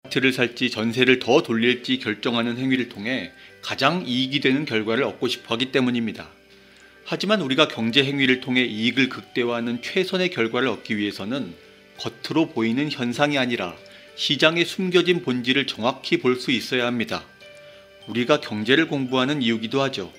아파트를 살지 전세를 더 돌릴지 결정하는 행위를 통해 가장 이익이 되는 결과를 얻고 싶어 하기 때문입니다. 하지만 우리가 경제 행위를 통해 이익을 극대화하는 최선의 결과를 얻기 위해서는 겉으로 보이는 현상이 아니라 시장에 숨겨진 본질을 정확히 볼 수 있어야 합니다. 우리가 경제를 공부하는 이유기도 하죠.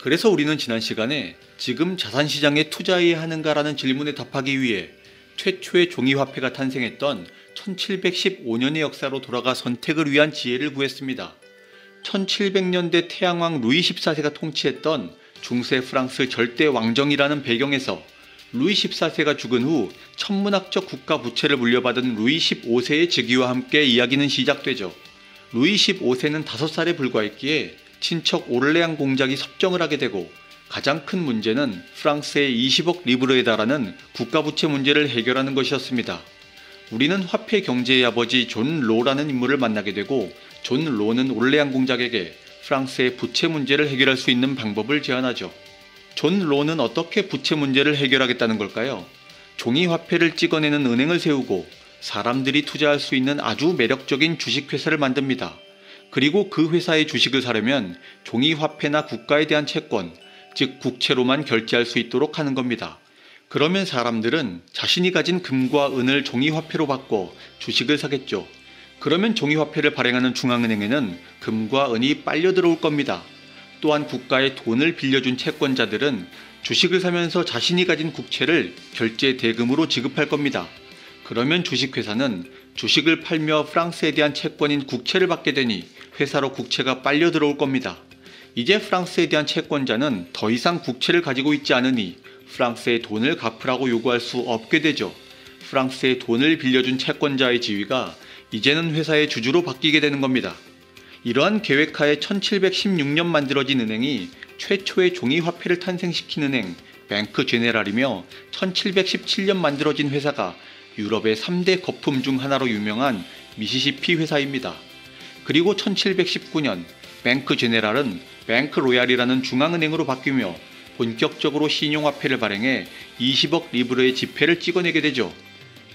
그래서 우리는 지난 시간에 지금 자산시장에 투자해야 하는가라는 질문에 답하기 위해 최초의 종이화폐가 탄생했던 1715년의 역사로 돌아가 선택을 위한 지혜를 구했습니다. 1700년대 태양왕 루이 14세가 통치했던 중세 프랑스 절대 왕정이라는 배경에서 루이 14세가 죽은 후 천문학적 국가 부채를 물려받은 루이 15세의 즉위와 함께 이야기는 시작되죠. 루이 15세는 5살에 불과했기에 친척 오를레앙 공작이 섭정을 하게 되고 가장 큰 문제는 프랑스의 20억 리브르에 달하는 국가 부채 문제를 해결하는 것이었습니다. 우리는 화폐 경제의 아버지 존 로라는 인물을 만나게 되고 존 로는 오를레앙 공작에게 프랑스의 부채 문제를 해결할 수 있는 방법을 제안하죠. 존 로는 어떻게 부채 문제를 해결하겠다는 걸까요? 종이 화폐를 찍어내는 은행을 세우고 사람들이 투자할 수 있는 아주 매력적인 주식회사를 만듭니다. 그리고 그 회사의 주식을 사려면 종이 화폐나 국가에 대한 채권, 즉 국채로만 결제할 수 있도록 하는 겁니다. 그러면 사람들은 자신이 가진 금과 은을 종이 화폐로 바꿔 주식을 사겠죠. 그러면 종이 화폐를 발행하는 중앙은행에는 금과 은이 빨려 들어올 겁니다. 또한 국가에 돈을 빌려준 채권자들은 주식을 사면서 자신이 가진 국채를 결제 대금으로 지급할 겁니다. 그러면 주식회사는 주식을 팔며 프랑스에 대한 채권인 국채를 받게 되니 회사로 국채가 빨려 들어올 겁니다. 이제 프랑스에 대한 채권자는 더 이상 국채를 가지고 있지 않으니 프랑스에 돈을 갚으라고 요구할 수 없게 되죠. 프랑스에 돈을 빌려준 채권자의 지위가 이제는 회사의 주주로 바뀌게 되는 겁니다. 이러한 계획하에 1716년 만들어진 은행이 최초의 종이화폐를 탄생시킨 은행 뱅크 제네랄이며 1717년 만들어진 회사가 유럽의 3대 거품 중 하나로 유명한 미시시피 회사입니다. 그리고 1719년 뱅크 제네랄은 뱅크 로얄이라는 중앙은행으로 바뀌며 본격적으로 신용화폐를 발행해 20억 리브르의 지폐를 찍어내게 되죠.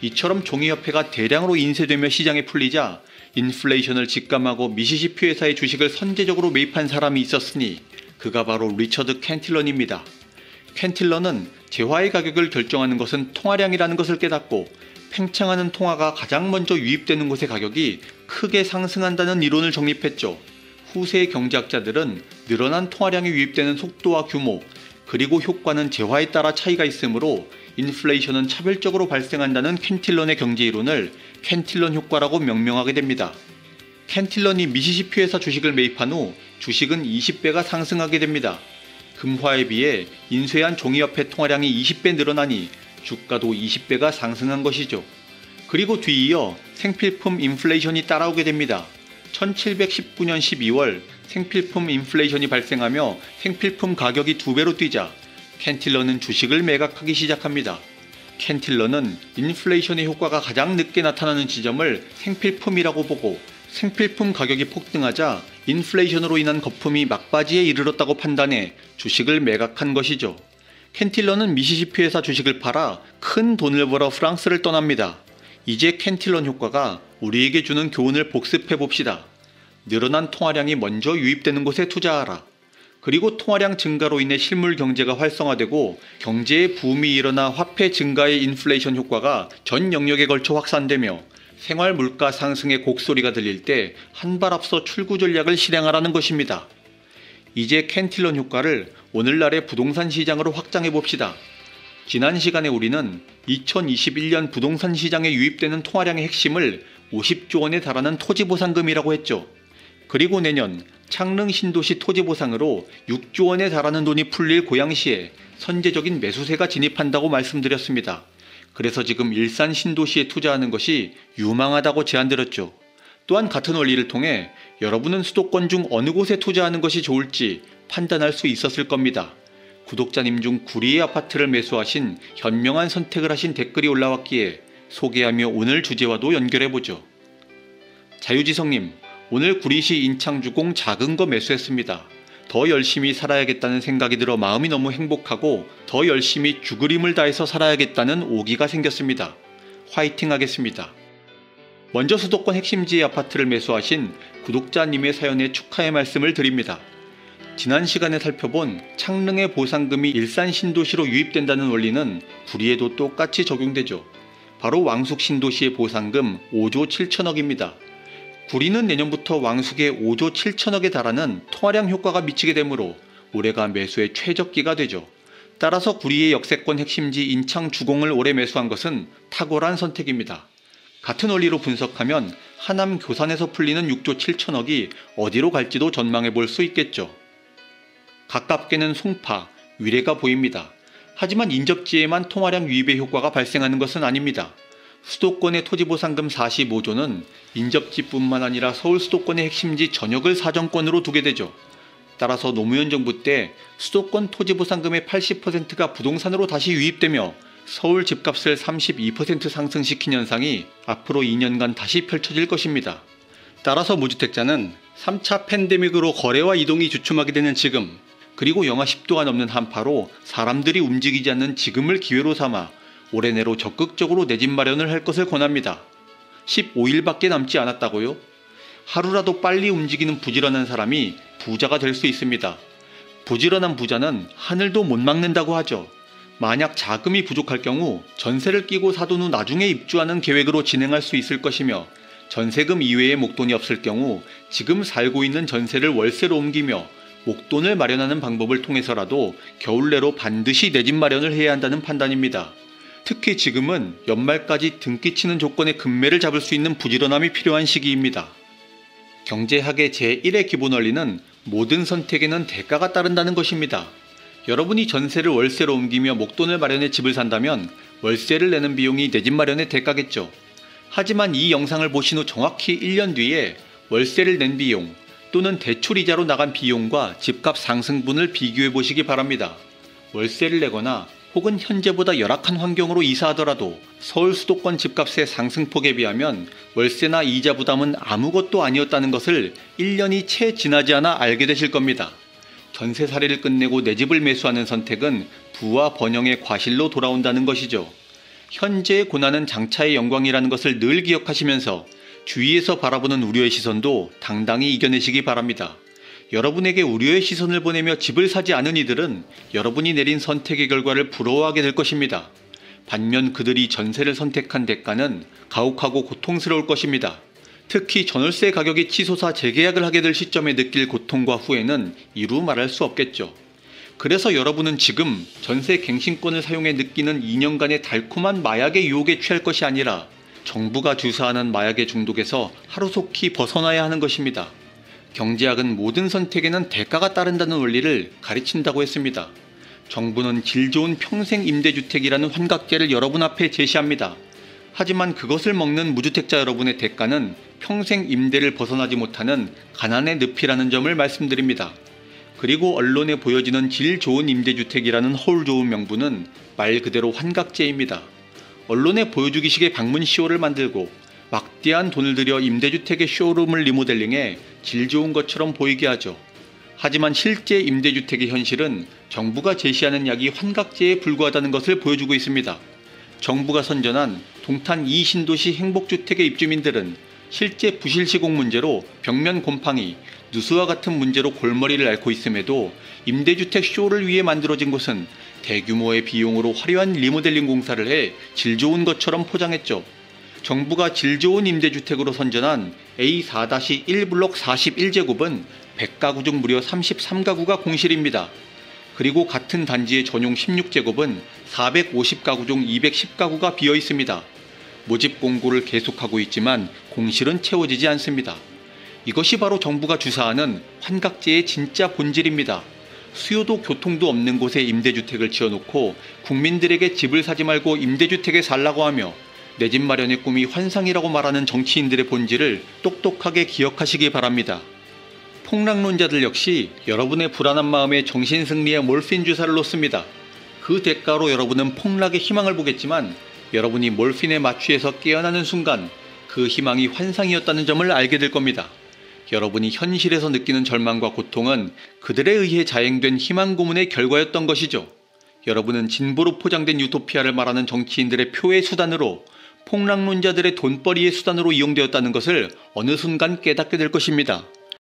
이처럼 종이화폐가 대량으로 인쇄되며 시장에 풀리자 인플레이션을 직감하고 미시시피 회사의 주식을 선제적으로 매입한 사람이 있었으니 그가 바로 리처드 캔틸런입니다. 캔틸런은 재화의 가격을 결정하는 것은 통화량이라는 것을 깨닫고 팽창하는 통화가 가장 먼저 유입되는 곳의 가격이 크게 상승한다는 이론을 정립했죠. 후세의 경제학자들은 늘어난 통화량이 유입되는 속도와 규모, 그리고 효과는 재화에 따라 차이가 있으므로 인플레이션은 차별적으로 발생한다는 캔틸런의 경제이론을 캔틸런 효과라고 명명하게 됩니다. 캔틸런이 미시시피 회사 주식을 매입한 후 주식은 20배가 상승하게 됩니다. 금화에 비해 인쇄한 종이화폐 통화량이 20배 늘어나니 주가도 20배가 상승한 것이죠. 그리고 뒤이어 생필품 인플레이션이 따라오게 됩니다. 1719년 12월 생필품 인플레이션이 발생하며 생필품 가격이 2배로 뛰자 캔틸런은 주식을 매각하기 시작합니다. 캔틸런은 인플레이션의 효과가 가장 늦게 나타나는 지점을 생필품이라고 보고 생필품 가격이 폭등하자 인플레이션으로 인한 거품이 막바지에 이르렀다고 판단해 주식을 매각한 것이죠. 캔틸런은 미시시피 회사 주식을 팔아 큰 돈을 벌어 프랑스를 떠납니다. 이제 캔틸런 효과가 우리에게 주는 교훈을 복습해 봅시다. 늘어난 통화량이 먼저 유입되는 곳에 투자하라. 그리고 통화량 증가로 인해 실물 경제가 활성화되고 경제의 붐이 일어나 화폐 증가의 인플레이션 효과가 전 영역에 걸쳐 확산되며 생활 물가 상승의 곡소리가 들릴 때 한 발 앞서 출구 전략을 실행하라는 것입니다. 이제 캔틸런 효과를 오늘날의 부동산 시장으로 확장해 봅시다. 지난 시간에 우리는 2021년 부동산 시장에 유입되는 통화량의 핵심을 50조 원에 달하는 토지보상금이라고 했죠. 그리고 내년 창릉 신도시 토지보상으로 6조 원에 달하는 돈이 풀릴 고양시에 선제적인 매수세가 진입한다고 말씀드렸습니다. 그래서 지금 일산 신도시에 투자하는 것이 유망하다고 제안드렸죠. 또한 같은 원리를 통해 여러분은 수도권 중 어느 곳에 투자하는 것이 좋을지 판단할 수 있었을 겁니다. 구독자님 중 구리의 아파트를 매수하신 현명한 선택을 하신 댓글이 올라왔기에 소개하며 오늘 주제와도 연결해보죠. 자유지성님, 오늘 구리시 인창주공 작은 거 매수했습니다. 더 열심히 살아야겠다는 생각이 들어 마음이 너무 행복하고 더 열심히 죽을 힘을 다해서 살아야겠다는 오기가 생겼습니다. 화이팅 하겠습니다. 먼저 수도권 핵심지의 아파트를 매수하신 구독자님의 사연에 축하의 말씀을 드립니다. 지난 시간에 살펴본 창릉의 보상금이 일산 신도시로 유입된다는 원리는 구리에도 똑같이 적용되죠. 바로 왕숙 신도시의 보상금 5조 7천억입니다. 구리는 내년부터 왕숙의 5조 7천억에 달하는 통화량 효과가 미치게 되므로 올해가 매수의 최적기가 되죠. 따라서 구리의 역세권 핵심지 인창 주공을 올해 매수한 것은 탁월한 선택입니다. 같은 원리로 분석하면 하남 교산에서 풀리는 6조 7천억이 어디로 갈지도 전망해 볼 수 있겠죠. 가깝게는 송파, 위례가 보입니다. 하지만 인접지에만 통화량 유입의 효과가 발생하는 것은 아닙니다. 수도권의 토지보상금 45조는 인접지뿐만 아니라 서울 수도권의 핵심지 전역을 사정권으로 두게 되죠. 따라서 노무현 정부 때 수도권 토지보상금의 80%가 부동산으로 다시 유입되며 서울 집값을 32% 상승시킨 현상이 앞으로 2년간 다시 펼쳐질 것입니다. 따라서 무주택자는 3차 팬데믹으로 거래와 이동이 주춤하게 되는 지금, 그리고 영하 10도가 넘는 한파로 사람들이 움직이지 않는 지금을 기회로 삼아 올해 내로 적극적으로 내 집 마련을 할 것을 권합니다. 15일밖에 남지 않았다고요? 하루라도 빨리 움직이는 부지런한 사람이 부자가 될 수 있습니다. 부지런한 부자는 하늘도 못 막는다고 하죠. 만약 자금이 부족할 경우 전세를 끼고 사둔 후 나중에 입주하는 계획으로 진행할 수 있을 것이며, 전세금 이외에 목돈이 없을 경우 지금 살고 있는 전세를 월세로 옮기며 목돈을 마련하는 방법을 통해서라도 겨울 내로 반드시 내 집 마련을 해야 한다는 판단입니다. 특히 지금은 연말까지 등기치는 조건의 금매를 잡을 수 있는 부지런함이 필요한 시기입니다. 경제학의 제1의 기본 원리는 모든 선택에는 대가가 따른다는 것입니다. 여러분이 전세를 월세로 옮기며 목돈을 마련해 집을 산다면 월세를 내는 비용이 내 집 마련의 대가겠죠. 하지만 이 영상을 보신 후 정확히 1년 뒤에 월세를 낸 비용 또는 대출이자로 나간 비용과 집값 상승분을 비교해 보시기 바랍니다. 월세를 내거나 혹은 현재보다 열악한 환경으로 이사하더라도 서울 수도권 집값의 상승폭에 비하면 월세나 이자 부담은 아무것도 아니었다는 것을 1년이 채 지나지 않아 알게 되실 겁니다. 전세살이를 끝내고 내 집을 매수하는 선택은 부와 번영의 과실로 돌아온다는 것이죠. 현재의 고난은 장차의 영광이라는 것을 늘 기억하시면서 주위에서 바라보는 우려의 시선도 당당히 이겨내시기 바랍니다. 여러분에게 우려의 시선을 보내며 집을 사지 않은 이들은 여러분이 내린 선택의 결과를 부러워하게 될 것입니다. 반면 그들이 전세를 선택한 대가는 가혹하고 고통스러울 것입니다. 특히 전월세 가격이 치솟아 재계약을 하게 될 시점에 느낄 고통과 후회는 이루 말할 수 없겠죠. 그래서 여러분은 지금 전세 갱신권을 사용해 느끼는 2년간의 달콤한 마약의 유혹에 취할 것이 아니라 정부가 주사하는 마약의 중독에서 하루속히 벗어나야 하는 것입니다. 경제학은 모든 선택에는 대가가 따른다는 원리를 가르친다고 했습니다. 정부는 질 좋은 평생 임대주택이라는 환각제를 여러분 앞에 제시합니다. 하지만 그것을 먹는 무주택자 여러분의 대가는 평생 임대를 벗어나지 못하는 가난의 늪이라는 점을 말씀드립니다. 그리고 언론에 보여지는 질 좋은 임대주택이라는 허울 좋은 명분은 말 그대로 환각제입니다. 언론에 보여주기식의 방문 쇼를 만들고 막대한 돈을 들여 임대주택의 쇼룸을 리모델링해 질 좋은 것처럼 보이게 하죠. 하지만 실제 임대주택의 현실은 정부가 제시하는 약이 환각제에 불과하다는 것을 보여주고 있습니다. 정부가 선전한 동탄 2신도시 행복주택의 입주민들은 실제 부실 시공 문제로 벽면 곰팡이, 누수와 같은 문제로 골머리를 앓고 있음에도 임대주택 쇼를 위해 만들어진 곳은 대규모의 비용으로 화려한 리모델링 공사를 해 질 좋은 것처럼 포장했죠. 정부가 질 좋은 임대주택으로 선전한 A4-1 블록 41제곱은 100가구 중 무려 33가구가 공실입니다. 그리고 같은 단지의 전용 16제곱은 450가구 중 210가구가 비어 있습니다. 모집 공고를 계속하고 있지만 공실은 채워지지 않습니다. 이것이 바로 정부가 주사하는 환각제의 진짜 본질입니다. 수요도 교통도 없는 곳에 임대주택을 지어놓고 국민들에게 집을 사지 말고 임대주택에 살라고 하며 내 집 마련의 꿈이 환상이라고 말하는 정치인들의 본질을 똑똑하게 기억하시기 바랍니다. 폭락론자들 역시 여러분의 불안한 마음에 정신승리의 몰핀 주사를 놓습니다. 그 대가로 여러분은 폭락의 희망을 보겠지만 여러분이 몰핀에 마취해서 깨어나는 순간 그 희망이 환상이었다는 점을 알게 될 겁니다. 여러분이 현실에서 느끼는 절망과 고통은 그들에 의해 자행된 희망 고문의 결과였던 것이죠. 여러분은 진보로 포장된 유토피아를 말하는 정치인들의 표의 수단으로 폭락론자들의 돈벌이의 수단으로 이용되었다는 것을 어느 순간 깨닫게 될 것입니다.